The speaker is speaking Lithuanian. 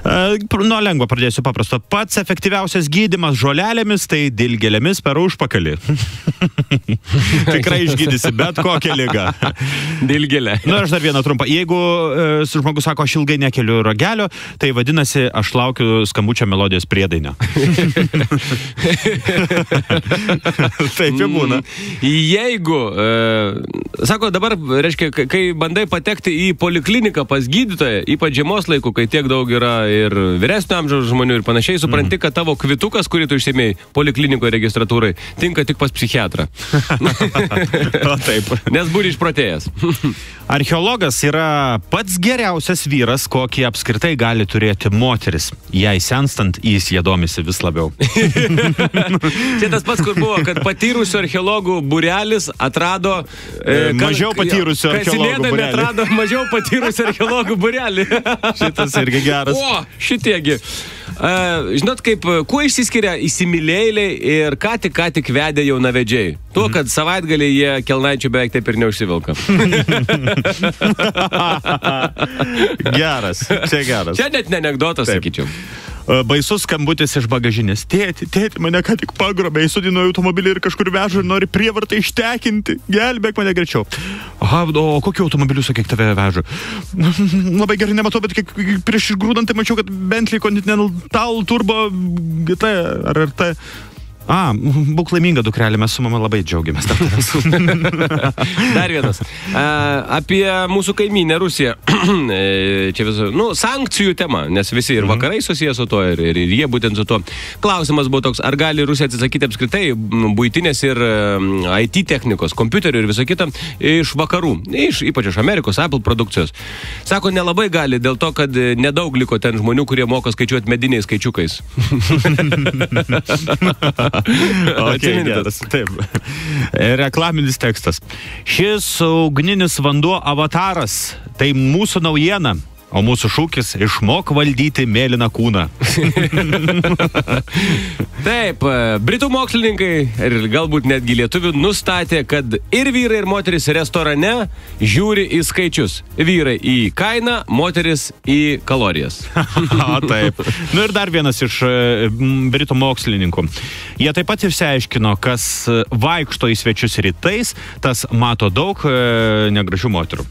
Nuo lengvo pradėsiu paprasto. Pats efektyviausias gydymas žolelėmis, tai dilgėlėmis per užpakalį. Tikrai išgydysi bet kokią ligą. Dilgėlė. Aš dar vieną trumpą. Jeigu žmogus sako, aš ilgai nekeliu ragelio, tai vadinasi, aš laukiu skambučio melodijos priedainio. Taip jau būna. Jeigu, sako, dabar, reiškia, kai bandai patekti į polikliniką pas gydytoją, ypač žiemos laikų, kai tiek daug yra ir vyresnio amžiaus žmonių ir panašiai, supranti, kad tavo kvitukas, kurį tu išsėmėjai poliklinikoje registratūrai, tinka tik pas psichiatrą. O taip. Nes būri išprotėjęs. Archeologas yra pats geriausias vyras, kokį apskritai gali turėti moteris. Jei senstant, jis jie domisi vis labiau. Čia tas pats, kur buvo, kad patyrusių archeologų būrelis atrado... mažiau patyrusių archeologų būrelį. Atrado mažiau patyrusių archeologų būrelį. Šitas irgi geras. O, šitiegi. Žinot, kaip, kuo išsiskiria įsimylėjėliai ir ką tik vedė jaunavedžiai? Tuo, kad savaitgalį jie kelnaičių beveik taip ir neužsivilka. Geras, čia geras. Čia net ne anekdotas, sakyčiau. Baisus skambutis iš bagažinės. Tėti, mane ką tik pagrobė, įsodino į automobilį ir kažkur veža ir nori prievartą ištekinti. Gelbėk mane greičiau. Aha, o kokiu automobiliu, sakyk, tave veža? Labai gerai nematau, bet prieš išgrūdant, tai mačiau, kad Bentley Continental Turbo GT ar RT. Būk laiminga, dukrelė, mes su mama labai džiaugiamės. Dar vienas. Apie mūsų kaimynę Rusiją. Čia visų, sankcijų tema, nes visi ir vakarai susiję su to, ir jie būtent su to. Klausimas buvo toks, ar gali Rusija atsisakyti apskritai buitinės ir IT technikos, kompiuterių ir viso kita iš vakarų, ypač iš Amerikos, Apple produkcijos. Sako, nelabai gali, dėl to, kad nedaug liko ten žmonių, kurie moka skaičiuoti mediniais skaičiukais. Okay, geras. Taip. Reklaminis tekstas. Šis ugninis vanduo avataras, tai mūsų naujiena, o mūsų šūkis – išmok valdyti mėlyną kūną. Taip, britų mokslininkai ir galbūt netgi lietuvių nustatė, kad ir vyrai, ir moteris restorane žiūri į skaičius. Vyrai į kainą, moteris į kalorijas. Taip. Ir dar vienas iš britų mokslininkų. Jie taip pat išsiaiškino, kas vaikšto į svečius rytais, tas mato daug negražių moterų.